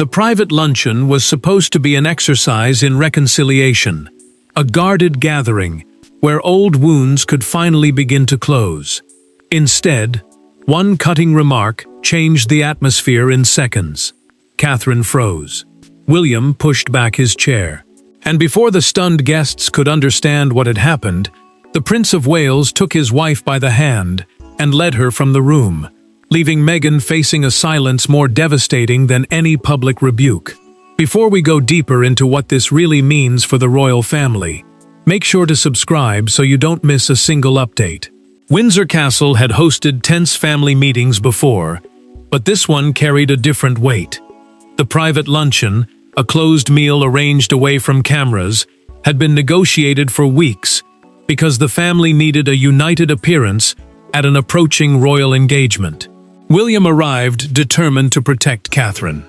The private luncheon was supposed to be an exercise in reconciliation, a guarded gathering where old wounds could finally begin to close. Instead, one cutting remark changed the atmosphere in seconds. Catherine froze. William pushed back his chair. And before the stunned guests could understand what had happened, the Prince of Wales took his wife by the hand and led her from the room, leaving Meghan facing a silence more devastating than any public rebuke. Before we go deeper into what this really means for the royal family, make sure to subscribe so you don't miss a single update. Windsor Castle had hosted tense family meetings before, but this one carried a different weight. The private luncheon, a closed meal arranged away from cameras, had been negotiated for weeks because the family needed a united appearance at an approaching royal engagement. William arrived determined to protect Catherine.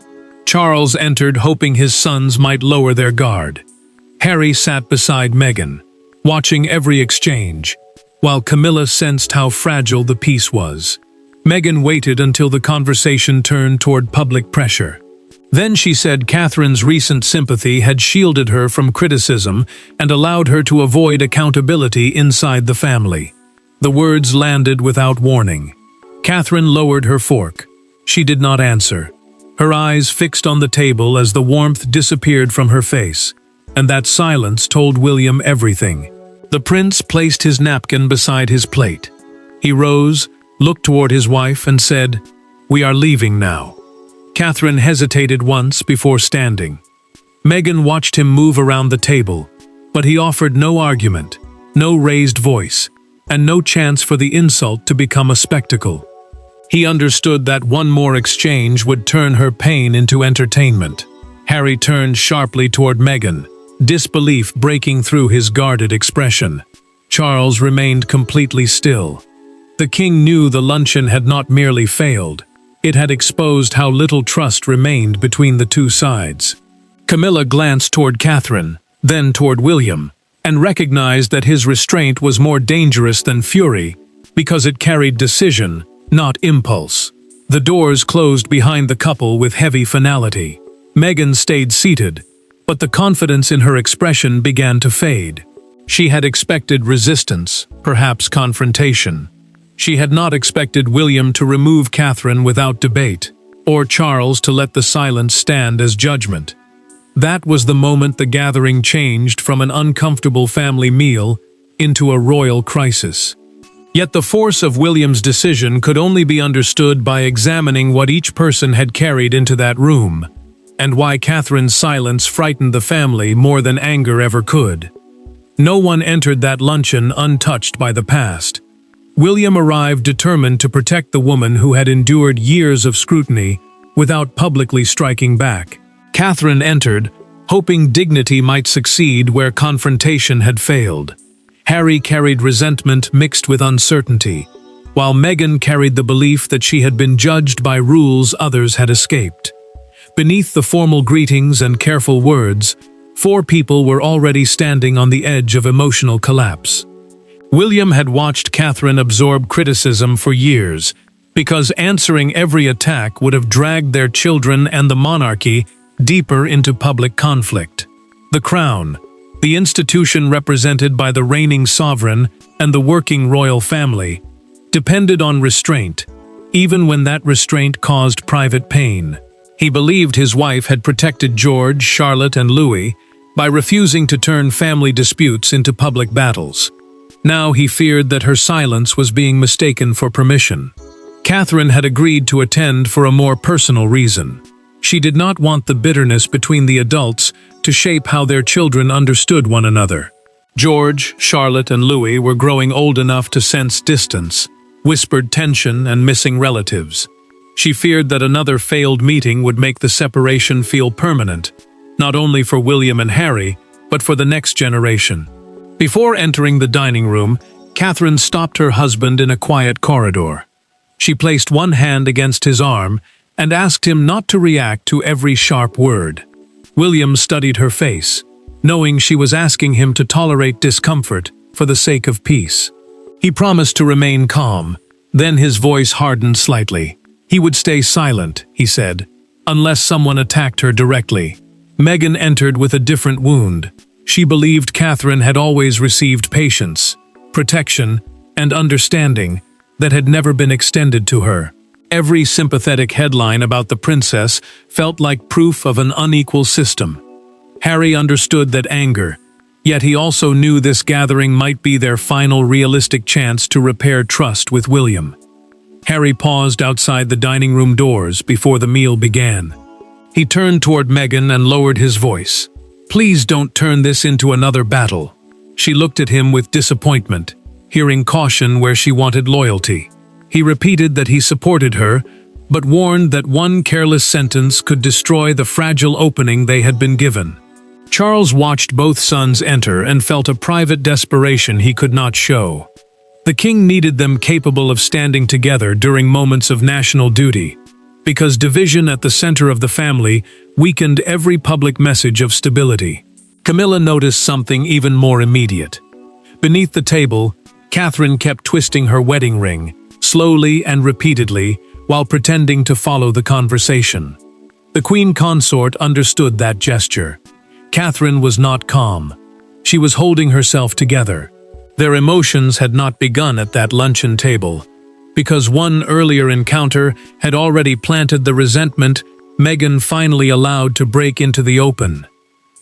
Charles entered hoping his sons might lower their guard. Harry sat beside Meghan, watching every exchange, while Camilla sensed how fragile the peace was. Meghan waited until the conversation turned toward public pressure. Then she said Catherine's recent sympathy had shielded her from criticism and allowed her to avoid accountability inside the family. The words landed without warning. Catherine lowered her fork. She did not answer, her eyes fixed on the table as the warmth disappeared from her face, and that silence told William everything. The prince placed his napkin beside his plate. He rose, looked toward his wife, and said, "We are leaving now." Catherine hesitated once before standing. Meghan watched him move around the table, but he offered no argument, no raised voice, and no chance for the insult to become a spectacle. He understood that one more exchange would turn her pain into entertainment. Harry turned sharply toward Meghan, disbelief breaking through his guarded expression. Charles remained completely still. The king knew the luncheon had not merely failed. It had exposed how little trust remained between the two sides. Camilla glanced toward Catherine, then toward William, and recognized that his restraint was more dangerous than fury because it carried decision, not impulse. The doors closed behind the couple with heavy finality. Meghan stayed seated, but the confidence in her expression began to fade. She had expected resistance, perhaps confrontation. She had not expected William to remove Catherine without debate, or Charles to let the silence stand as judgment. That was the moment the gathering changed from an uncomfortable family meal into a royal crisis. Yet the force of William's decision could only be understood by examining what each person had carried into that room, and why Catherine's silence frightened the family more than anger ever could. No one entered that luncheon untouched by the past. William arrived determined to protect the woman who had endured years of scrutiny without publicly striking back. Catherine entered, hoping dignity might succeed where confrontation had failed. Harry carried resentment mixed with uncertainty, while Meghan carried the belief that she had been judged by rules others had escaped. Beneath the formal greetings and careful words, 4 people were already standing on the edge of emotional collapse. William had watched Catherine absorb criticism for years, because answering every attack would have dragged their children and the monarchy deeper into public conflict. The crown, the institution represented by the reigning sovereign and the working royal family, depended on restraint, even when that restraint caused private pain. He believed his wife had protected George, Charlotte, and Louis by refusing to turn family disputes into public battles. Now he feared that her silence was being mistaken for permission. Catherine had agreed to attend for a more personal reason. She did not want the bitterness between the adults to shape how their children understood one another. George, Charlotte, and Louis were growing old enough to sense distance, whispered tension, and missing relatives. She feared that another failed meeting would make the separation feel permanent, not only for William and Harry, but for the next generation. Before entering the dining room, Catherine stopped her husband in a quiet corridor. She placed one hand against his arm and asked him not to react to every sharp word. William studied her face, knowing she was asking him to tolerate discomfort for the sake of peace. He promised to remain calm, then his voice hardened slightly. He would stay silent, he said, unless someone attacked her directly. Meghan entered with a different wound. She believed Catherine had always received patience, protection, and understanding that had never been extended to her. Every sympathetic headline about the princess felt like proof of an unequal system. Harry understood that anger, yet he also knew this gathering might be their final realistic chance to repair trust with William. Harry paused outside the dining room doors before the meal began. He turned toward Meghan and lowered his voice. "Please don't turn this into another battle." She looked at him with disappointment, hearing caution where she wanted loyalty. He repeated that he supported her, but warned that one careless sentence could destroy the fragile opening they had been given. Charles watched both sons enter and felt a private desperation he could not show. The king needed them capable of standing together during moments of national duty, because division at the center of the family weakened every public message of stability. Camilla noticed something even more immediate. Beneath the table, Catherine kept twisting her wedding ring, slowly and repeatedly, while pretending to follow the conversation. The queen consort understood that gesture. Catherine was not calm. She was holding herself together. Their emotions had not begun at that luncheon table, because one earlier encounter had already planted the resentment Meghan finally allowed to break into the open.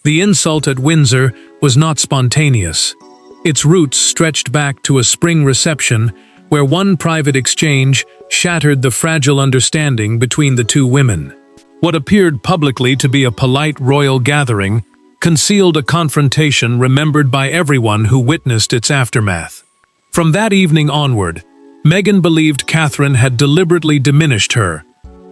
The insult at Windsor was not spontaneous. Its roots stretched back to a spring reception where one private exchange shattered the fragile understanding between the two women. What appeared publicly to be a polite royal gathering concealed a confrontation remembered by everyone who witnessed its aftermath. From that evening onward, Meghan believed Catherine had deliberately diminished her,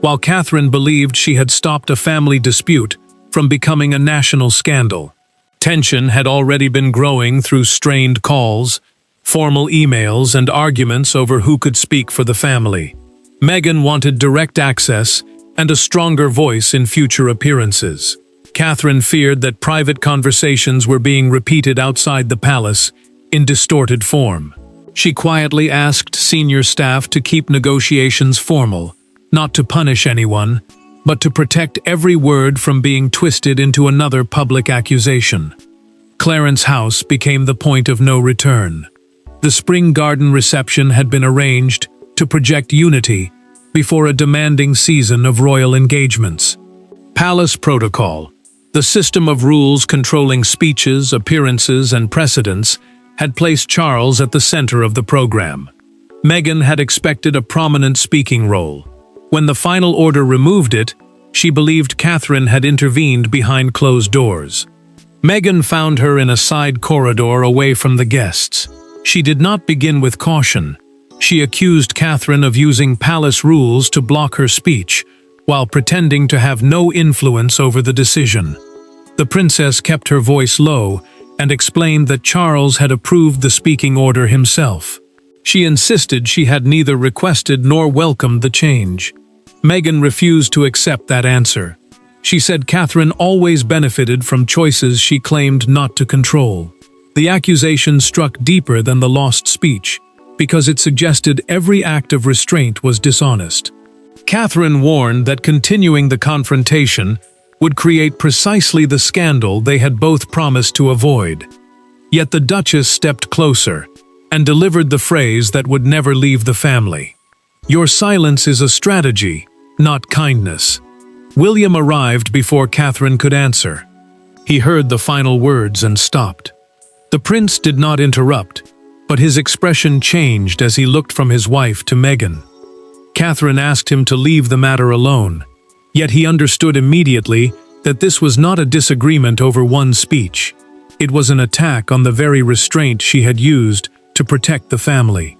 while Catherine believed she had stopped a family dispute from becoming a national scandal. Tension had already been growing through strained calls, formal emails, and arguments over who could speak for the family. Meghan wanted direct access and a stronger voice in future appearances. Catherine feared that private conversations were being repeated outside the palace in distorted form. She quietly asked senior staff to keep negotiations formal, not to punish anyone, but to protect every word from being twisted into another public accusation. Clarence House became the point of no return. The spring garden reception had been arranged to project unity before a demanding season of royal engagements. Palace protocol, the system of rules controlling speeches, appearances, and precedents, had placed Charles at the center of the program. Meghan had expected a prominent speaking role. When the final order removed it, she believed Catherine had intervened behind closed doors. Meghan found her in a side corridor away from the guests. She did not begin with caution. She accused Catherine of using palace rules to block her speech, while pretending to have no influence over the decision. The princess kept her voice low and explained that Charles had approved the speaking order himself. She insisted she had neither requested nor welcomed the change. Meghan refused to accept that answer. She said Catherine always benefited from choices she claimed not to control. The accusation struck deeper than the lost speech, because it suggested every act of restraint was dishonest. Catherine warned that continuing the confrontation would create precisely the scandal they had both promised to avoid. Yet the Duchess stepped closer and delivered the phrase that would never leave the family. "Your silence is a strategy, not kindness." William arrived before Catherine could answer. He heard the final words and stopped. The prince did not interrupt, but his expression changed as he looked from his wife to Meghan. Catherine asked him to leave the matter alone, yet he understood immediately that this was not a disagreement over one speech. It was an attack on the very restraint she had used to protect the family.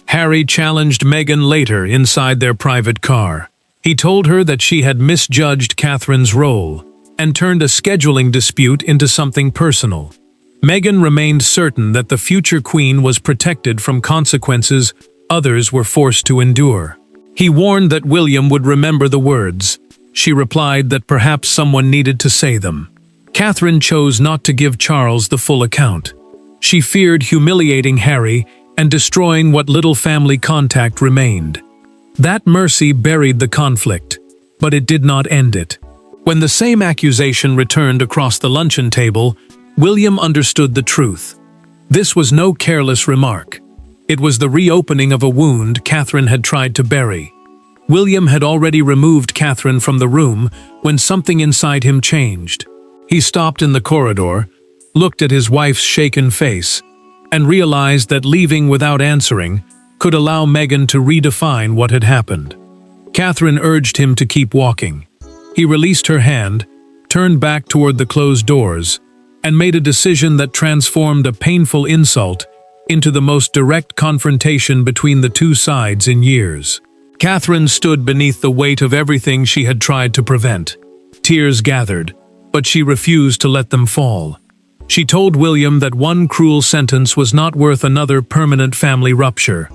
Harry challenged Meghan later inside their private car. He told her that she had misjudged Catherine's role and turned a scheduling dispute into something personal. Meghan remained certain that the future queen was protected from consequences others were forced to endure. He warned that William would remember the words. She replied that perhaps someone needed to say them. Catherine chose not to give Charles the full account. She feared humiliating Harry and destroying what little family contact remained. That mercy buried the conflict. but it did not end it. When the same accusation returned across the luncheon table, William understood the truth. This was no careless remark. It was the reopening of a wound Catherine had tried to bury. William had already removed Catherine from the room when something inside him changed. He stopped in the corridor, looked at his wife's shaken face, and realized that leaving without answering could allow Meghan to redefine what had happened. Catherine urged him to keep walking. He released her hand, turned back toward the closed doors, and made a decision that transformed a painful insult into the most direct confrontation between the two sides in years. Catherine stood beneath the weight of everything she had tried to prevent. Tears gathered, but she refused to let them fall. She told William that one cruel sentence was not worth another permanent family rupture.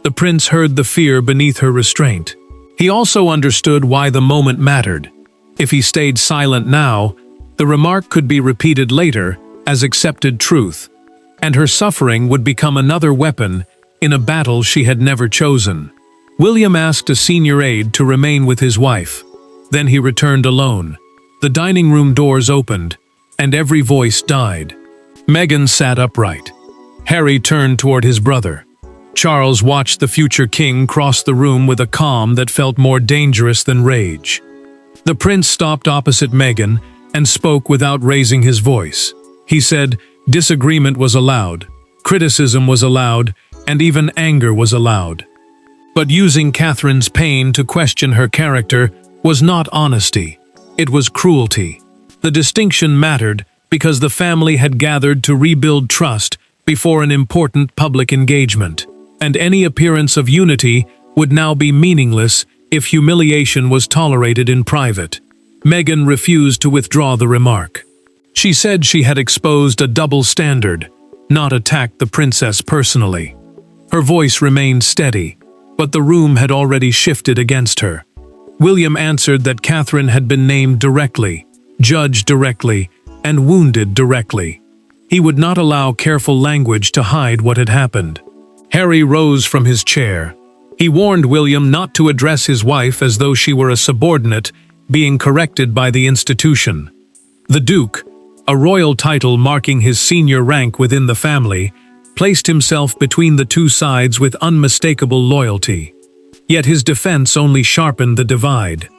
The prince heard the fear beneath her restraint. He also understood why the moment mattered. If he stayed silent now, the remark could be repeated later as accepted truth, and her suffering would become another weapon in a battle she had never chosen. William asked a senior aide to remain with his wife. Then he returned alone. The dining room doors opened, and every voice died. Meghan sat upright. Harry turned toward his brother. Charles watched the future king cross the room with a calm that felt more dangerous than rage. The prince stopped opposite Meghan and spoke without raising his voice. He said, disagreement was allowed, criticism was allowed, and even anger was allowed. But using Catherine's pain to question her character was not honesty. It was cruelty. The distinction mattered because the family had gathered to rebuild trust before an important public engagement, and any appearance of unity would now be meaningless if humiliation was tolerated in private. Meghan refused to withdraw the remark. She said she had exposed a double standard, not attacked the princess personally. Her voice remained steady, but the room had already shifted against her. William answered that Catherine had been named directly, judged directly, and wounded directly. He would not allow careful language to hide what had happened. Harry rose from his chair. He warned William not to address his wife as though she were a subordinate being corrected by the institution. The Duke, a royal title marking his senior rank within the family, placed himself between the two sides with unmistakable loyalty. Yet his defense only sharpened the divide.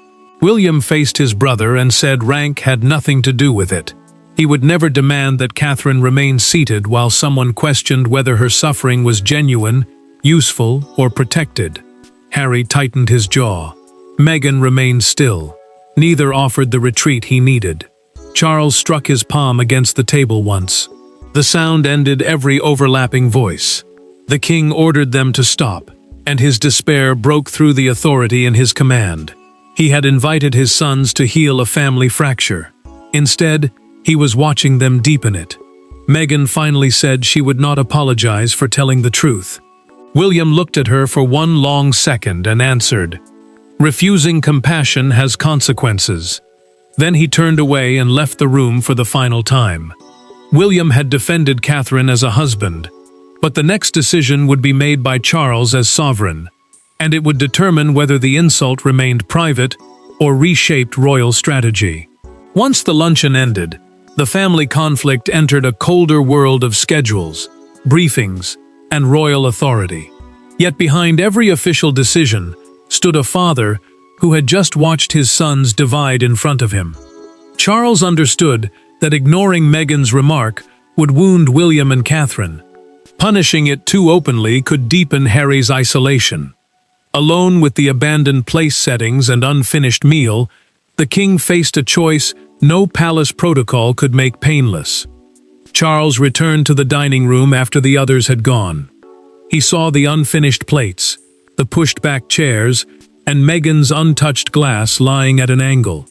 William faced his brother and said rank had nothing to do with it. He would never demand that Catherine remain seated while someone questioned whether her suffering was genuine, useful, or protected. Harry tightened his jaw. Meghan remained still. Neither offered the retreat he needed. Charles struck his palm against the table once. The sound ended every overlapping voice. The king ordered them to stop, and his despair broke through the authority in his command. He had invited his sons to heal a family fracture. Instead, he was watching them deepen it. Meghan finally said she would not apologize for telling the truth. William looked at her for one long second and answered, "Refusing compassion has consequences." Then he turned away and left the room for the final time. William had defended Catherine as a husband, but the next decision would be made by Charles as sovereign, and it would determine whether the insult remained private or reshaped royal strategy. Once the luncheon ended, the family conflict entered a colder world of schedules, briefings, and royal authority. Yet behind every official decision stood a father who had just watched his sons divide in front of him. Charles understood that ignoring Meghan's remark would wound William and Catherine. Punishing it too openly could deepen Harry's isolation. Alone with the abandoned place settings and unfinished meal, the king faced a choice no palace protocol could make painless. Charles returned to the dining room after the others had gone. He saw the unfinished plates, the pushed-back chairs, and Meghan's untouched glass lying at an angle.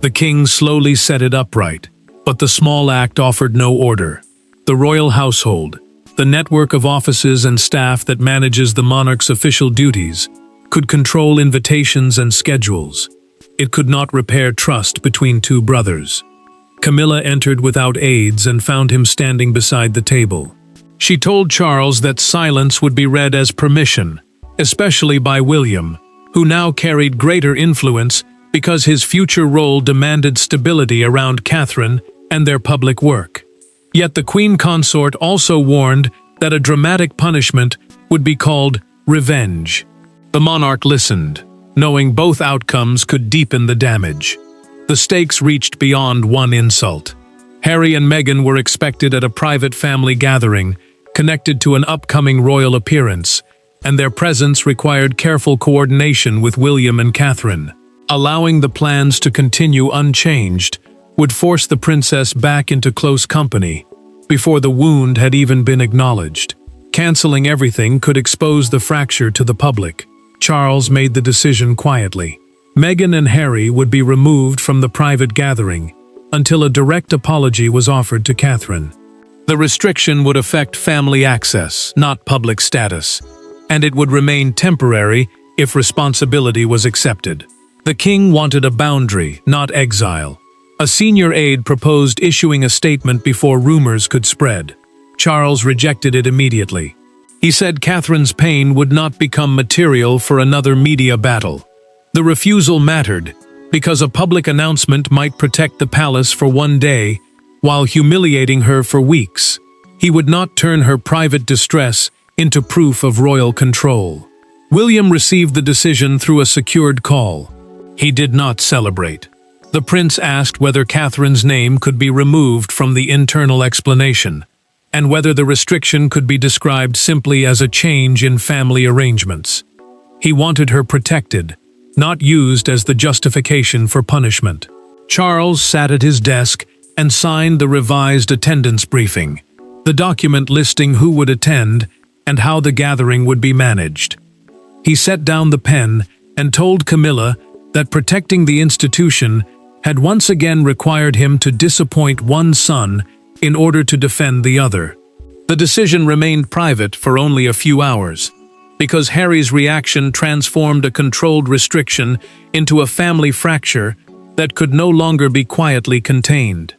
The king slowly set it upright, but the small act offered no order. The royal household, the network of offices and staff that manages the monarch's official duties, could control invitations and schedules. It could not repair trust between two brothers. Camilla entered without aids and found him standing beside the table. She told Charles that silence would be read as permission, especially by William, who now carried greater influence because his future role demanded stability around Catherine and their public work. Yet the Queen Consort also warned that a dramatic punishment would be called revenge. The monarch listened, knowing both outcomes could deepen the damage. The stakes reached beyond one insult. Harry and Meghan were expected at a private family gathering, connected to an upcoming royal appearance, and their presence required careful coordination with William and Catherine. Allowing the plans to continue unchanged would force the princess back into close company before the wound had even been acknowledged. Canceling everything could expose the fracture to the public. Charles made the decision quietly. Meghan and Harry would be removed from the private gathering until a direct apology was offered to Catherine. The restriction would affect family access, not public status, and it would remain temporary if responsibility was accepted. The king wanted a boundary, not exile. A senior aide proposed issuing a statement before rumors could spread. Charles rejected it immediately. He said Catherine's pain would not become material for another media battle. The refusal mattered because a public announcement might protect the palace for one day while humiliating her for weeks. He would not turn her private distress into proof of royal control. William received the decision through a secured call. He did not celebrate. The prince asked whether Catherine's name could be removed from the internal explanation, and whether the restriction could be described simply as a change in family arrangements. He wanted her protected, not used as the justification for punishment. Charles sat at his desk and signed the revised attendance briefing, the document listing who would attend and how the gathering would be managed. He set down the pen and told Camilla that protecting the institution had once again required him to disappoint one son in order to defend the other. The decision remained private for only a few hours, because Harry's reaction transformed a controlled restriction into a family fracture that could no longer be quietly contained.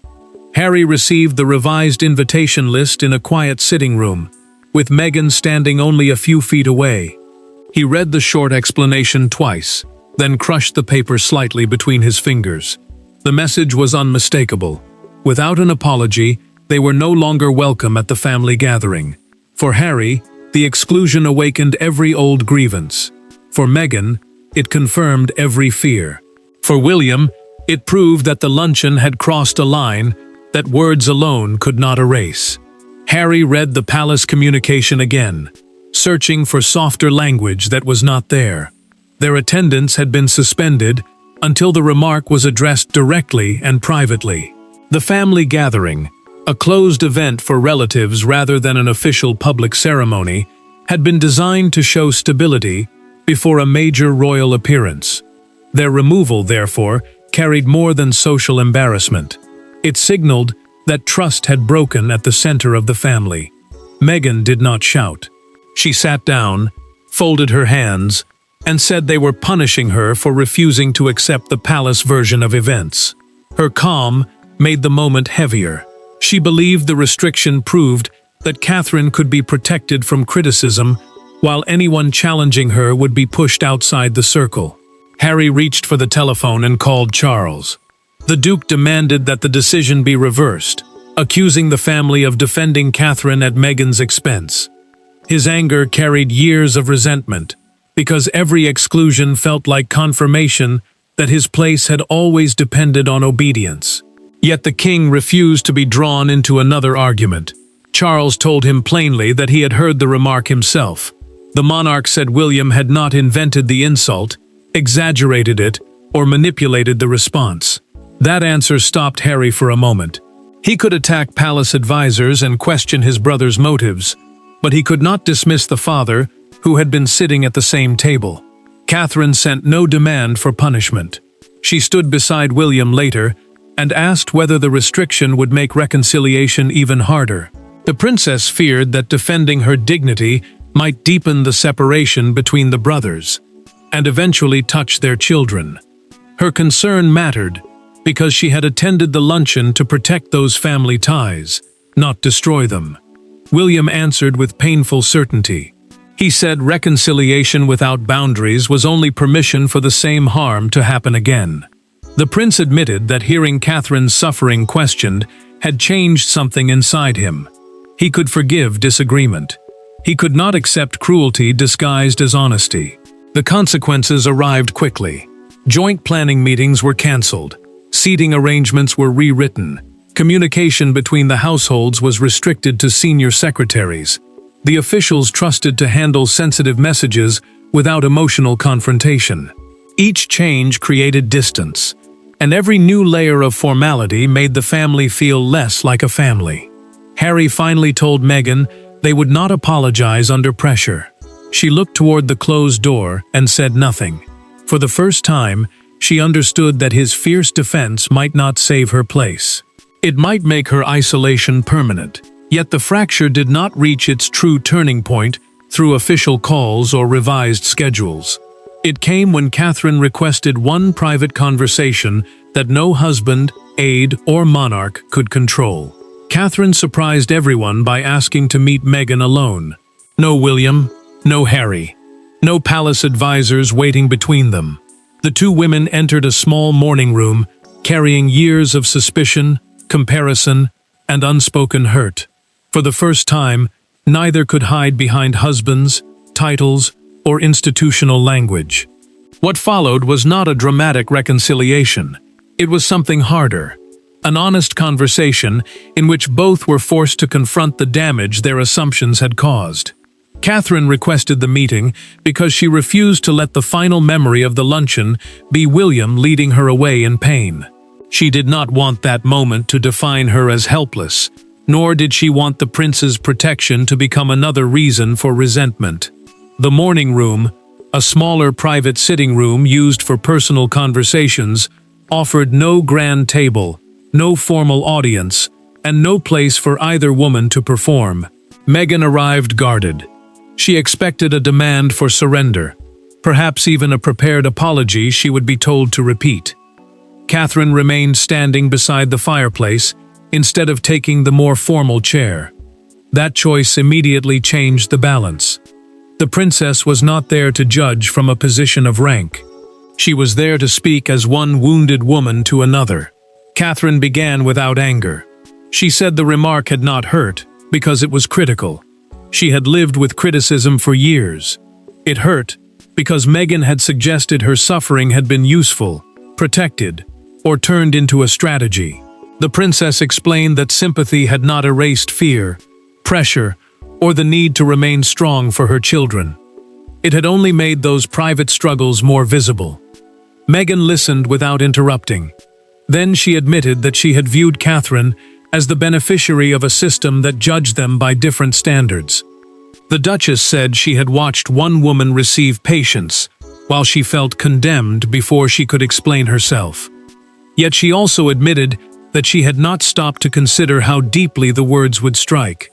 Harry received the revised invitation list in a quiet sitting room, with Meghan standing only a few feet away. He read the short explanation twice, then crushed the paper slightly between his fingers. The message was unmistakable. Without an apology, they were no longer welcome at the family gathering. For Harry, the exclusion awakened every old grievance. For Meghan, it confirmed every fear. For William, it proved that the luncheon had crossed a line that words alone could not erase. Harry read the palace communication again, searching for softer language that was not there. Their attendance had been suspended until the remark was addressed directly and privately. The family gathering, a closed event for relatives rather than an official public ceremony, had been designed to show stability before a major royal appearance. Their removal, therefore, carried more than social embarrassment. It signaled that trust had broken at the center of the family. Meghan did not shout. She sat down, folded her hands, and said they were punishing her for refusing to accept the palace version of events. Her calm made the moment heavier. She believed the restriction proved that Catherine could be protected from criticism, while anyone challenging her would be pushed outside the circle. Harry reached for the telephone and called Charles. The Duke demanded that the decision be reversed, accusing the family of defending Catherine at Meghan's expense. His anger carried years of resentment, because every exclusion felt like confirmation that his place had always depended on obedience. Yet the king refused to be drawn into another argument. Charles told him plainly that he had heard the remark himself. The monarch said William had not invented the insult, exaggerated it, or manipulated the response. That answer stopped Harry for a moment. He could attack palace advisors and question his brother's motives, but he could not dismiss the father who had been sitting at the same table. Catherine sent no demand for punishment. She stood beside William later and asked whether the restriction would make reconciliation even harder. The princess feared that defending her dignity might deepen the separation between the brothers and eventually touch their children. Her concern mattered because she had attended the luncheon to protect those family ties, not destroy them. William answered with painful certainty. He said reconciliation without boundaries was only permission for the same harm to happen again. The prince admitted that hearing Catherine's suffering questioned had changed something inside him. He could forgive disagreement. He could not accept cruelty disguised as honesty. The consequences arrived quickly. Joint planning meetings were cancelled. Seating arrangements were rewritten. Communication between the households was restricted to senior secretaries. The officials trusted to handle sensitive messages without emotional confrontation. Each change created distance, and every new layer of formality made the family feel less like a family. Harry finally told Meghan they would not apologize under pressure. She looked toward the closed door and said nothing. For the first time, she understood that his fierce defense might not save her place. It might make her isolation permanent. Yet the fracture did not reach its true turning point through official calls or revised schedules. It came when Catherine requested one private conversation that no husband, aide, or monarch could control. Catherine surprised everyone by asking to meet Meghan alone. No William, no Harry, no palace advisors waiting between them. The two women entered a small morning room, carrying years of suspicion, comparison, and unspoken hurt. For the first time, neither could hide behind husbands, titles, or institutional language. What followed was not a dramatic reconciliation. It was something harder. An honest conversation in which both were forced to confront the damage their assumptions had caused. Catherine requested the meeting because she refused to let the final memory of the luncheon be William leading her away in pain. She did not want that moment to define her as helpless, nor did she want the prince's protection to become another reason for resentment. The morning room, a smaller private sitting room used for personal conversations, offered no grand table, no formal audience, and no place for either woman to perform. Meghan arrived guarded. She expected a demand for surrender, perhaps even a prepared apology she would be told to repeat. Catherine remained standing beside the fireplace, instead of taking the more formal chair. That choice immediately changed the balance. The princess was not there to judge from a position of rank. She was there to speak as one wounded woman to another. Catherine began without anger. She said the remark had not hurt, because it was critical. She had lived with criticism for years. It hurt, because Meghan had suggested her suffering had been useful, protected, or turned into a strategy. The princess explained that sympathy had not erased fear, pressure, or the need to remain strong for her children. It had only made those private struggles more visible. Meghan listened without interrupting. Then she admitted that she had viewed Catherine as the beneficiary of a system that judged them by different standards. The Duchess said she had watched one woman receive patience, while she felt condemned before she could explain herself. Yet she also admitted that she had not stopped to consider how deeply the words would strike.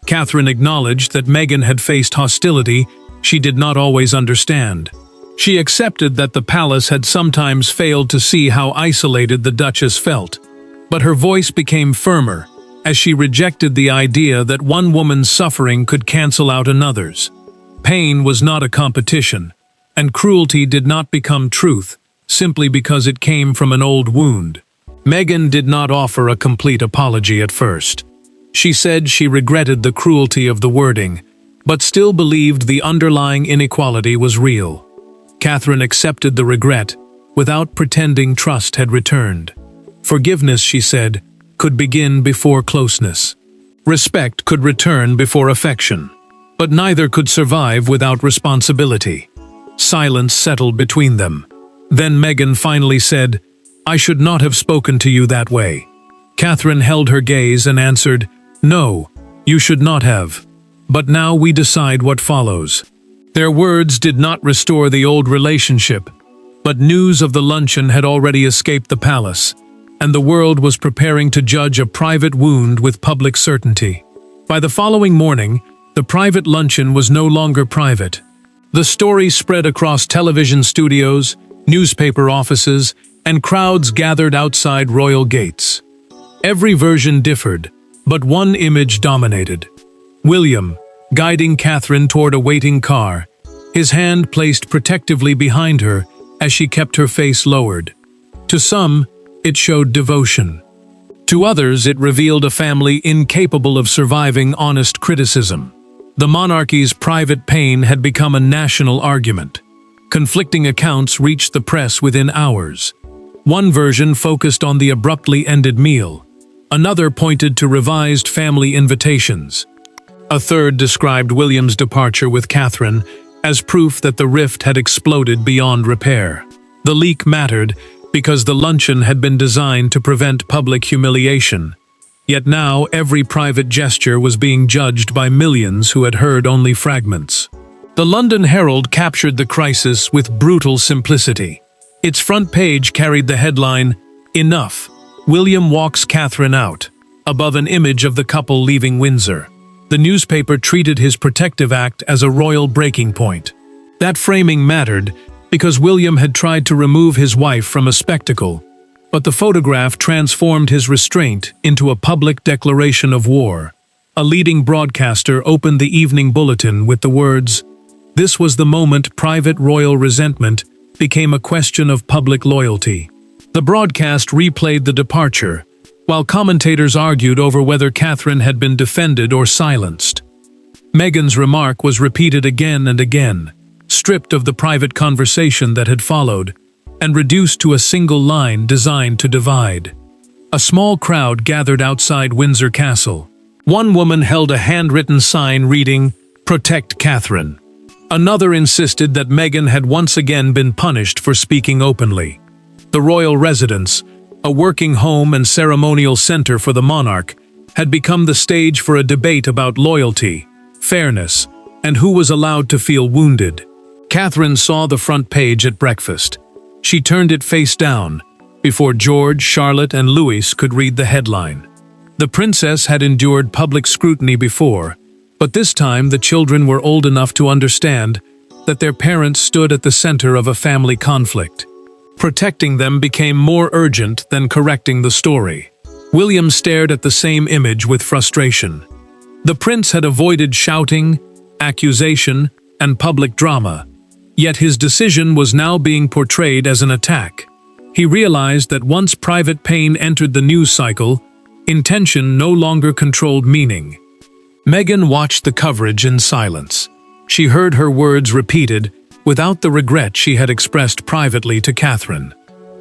Catherine acknowledged that Meghan had faced hostility she did not always understand. She accepted that the palace had sometimes failed to see how isolated the Duchess felt, but her voice became firmer as she rejected the idea that one woman's suffering could cancel out another's. Pain was not a competition, and cruelty did not become truth simply because it came from an old wound. Meghan did not offer a complete apology at first. She said she regretted the cruelty of the wording, but still believed the underlying inequality was real. Catherine accepted the regret, without pretending trust had returned. Forgiveness, she said, could begin before closeness. Respect could return before affection. But neither could survive without responsibility. Silence settled between them. Then Meghan finally said, "I should not have spoken to you that way." Catherine held her gaze and answered, "No, you should not have. But now we decide what follows." Their words did not restore the old relationship, but news of the luncheon had already escaped the palace, and the world was preparing to judge a private wound with public certainty. By the following morning, the private luncheon was no longer private. The story spread across television studios, newspaper offices, and crowds gathered outside royal gates. Every version differed, but one image dominated. William, guiding Catherine toward a waiting car, his hand placed protectively behind her as she kept her face lowered. To some, it showed devotion. To others, it revealed a family incapable of surviving honest criticism. The monarchy's private pain had become a national argument. Conflicting accounts reached the press within hours. One version focused on the abruptly ended meal. Another pointed to revised family invitations. A third described William's departure with Catherine as proof that the rift had exploded beyond repair. The leak mattered because the luncheon had been designed to prevent public humiliation. Yet now every private gesture was being judged by millions who had heard only fragments. The London Herald captured the crisis with brutal simplicity. Its front page carried the headline, "Enough. William walks Catherine out," above an image of the couple leaving Windsor. The newspaper treated his protective act as a royal breaking point. That framing mattered because William had tried to remove his wife from a spectacle, but the photograph transformed his restraint into a public declaration of war. A leading broadcaster opened the evening bulletin with the words, "This was the moment private royal resentment became a question of public loyalty." The broadcast replayed the departure, while commentators argued over whether Catherine had been defended or silenced. Meghan's remark was repeated again and again, stripped of the private conversation that had followed, and reduced to a single line designed to divide. A small crowd gathered outside Windsor Castle. One woman held a handwritten sign reading, "Protect Catherine." Another insisted that Meghan had once again been punished for speaking openly. The royal residence, a working home and ceremonial center for the monarch, had become the stage for a debate about loyalty, fairness, and who was allowed to feel wounded. Catherine saw the front page at breakfast. She turned it face down, before George, Charlotte, and Louis could read the headline. The princess had endured public scrutiny before, but this time the children were old enough to understand that their parents stood at the center of a family conflict. Protecting them became more urgent than correcting the story. William stared at the same image with frustration. The prince had avoided shouting, accusation, and public drama, yet his decision was now being portrayed as an attack. He realized that once private pain entered the news cycle, intention no longer controlled meaning. Meghan watched the coverage in silence. She heard her words repeated, without the regret she had expressed privately to Catherine.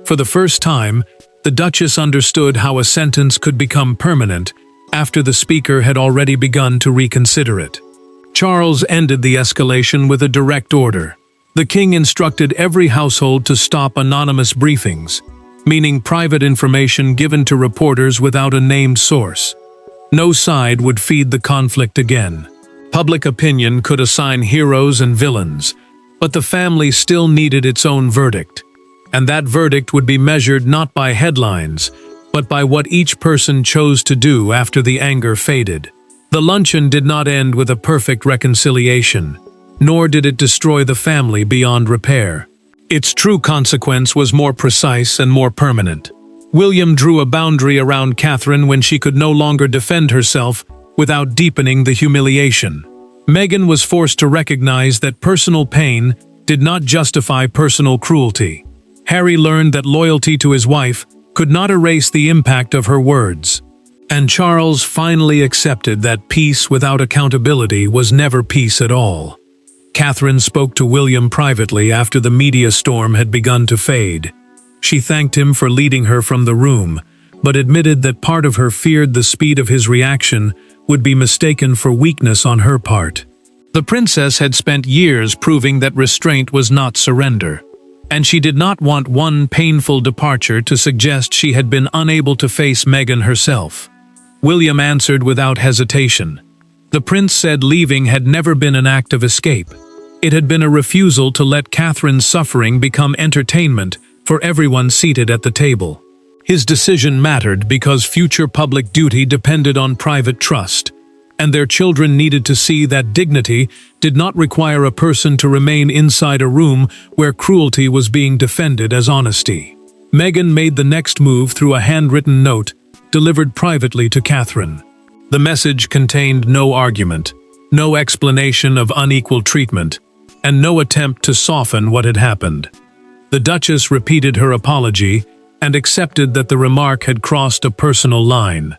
For the first time, the Duchess understood how a sentence could become permanent after the speaker had already begun to reconsider it. Charles ended the escalation with a direct order. The king instructed every household to stop anonymous briefings, meaning private information given to reporters without a named source. No side would feed the conflict again. Public opinion could assign heroes and villains, but the family still needed its own verdict. And that verdict would be measured not by headlines, but by what each person chose to do after the anger faded. The luncheon did not end with a perfect reconciliation, nor did it destroy the family beyond repair. Its true consequence was more precise and more permanent. William drew a boundary around Catherine when she could no longer defend herself without deepening the humiliation. Meghan was forced to recognize that personal pain did not justify personal cruelty. Harry learned that loyalty to his wife could not erase the impact of her words. And Charles finally accepted that peace without accountability was never peace at all. Catherine spoke to William privately after the media storm had begun to fade. She thanked him for leading her from the room, but admitted that part of her feared the speed of his reaction would be mistaken for weakness on her part. The princess had spent years proving that restraint was not surrender, and she did not want one painful departure to suggest she had been unable to face Meghan herself. William answered without hesitation. The prince said leaving had never been an act of escape. It had been a refusal to let Catherine's suffering become entertainment for everyone seated at the table. His decision mattered because future public duty depended on private trust, and their children needed to see that dignity did not require a person to remain inside a room where cruelty was being defended as honesty. Meghan made the next move through a handwritten note delivered privately to Catherine. The message contained no argument, no explanation of unequal treatment, and no attempt to soften what had happened. The Duchess repeated her apology and accepted that the remark had crossed a personal line.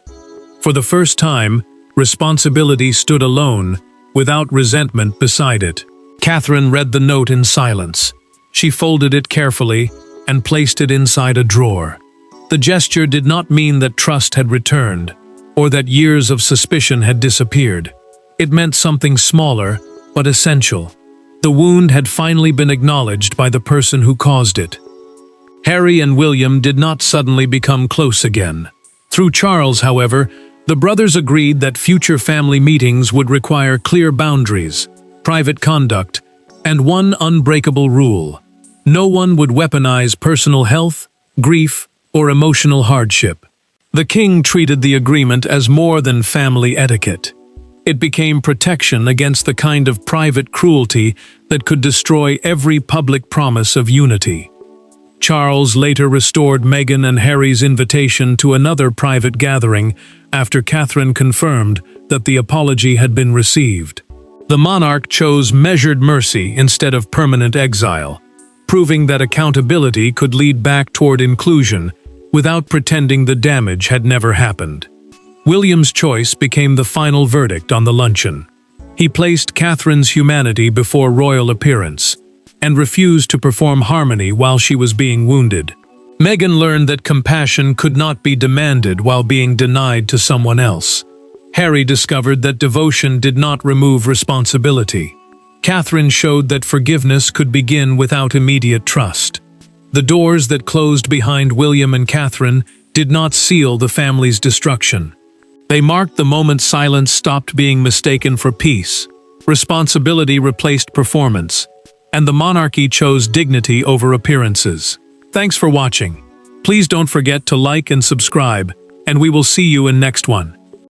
For the first time, responsibility stood alone, without resentment beside it. Catherine read the note in silence. She folded it carefully and placed it inside a drawer. The gesture did not mean that trust had returned, or that years of suspicion had disappeared. It meant something smaller, but essential. The wound had finally been acknowledged by the person who caused it. Harry and William did not suddenly become close again. Through Charles, however, the brothers agreed that future family meetings would require clear boundaries, private conduct, and one unbreakable rule: no one would weaponize personal health, grief, or emotional hardship. The king treated the agreement as more than family etiquette. It became protection against the kind of private cruelty that could destroy every public promise of unity. Charles later restored Meghan and Harry's invitation to another private gathering after Catherine confirmed that the apology had been received. The monarch chose measured mercy instead of permanent exile, proving that accountability could lead back toward inclusion without pretending the damage had never happened. William's choice became the final verdict on the luncheon. He placed Catherine's humanity before royal appearance, and refused to perform harmony while she was being wounded. Meghan learned that compassion could not be demanded while being denied to someone else. Harry discovered that devotion did not remove responsibility. Catherine showed that forgiveness could begin without immediate trust. The doors that closed behind William and Catherine did not seal the family's destruction. They marked the moment silence stopped being mistaken for peace, responsibility replaced performance, and the monarchy chose dignity over appearances. Thanks for watching. Please don't forget to like and subscribe, and we will see you in next one.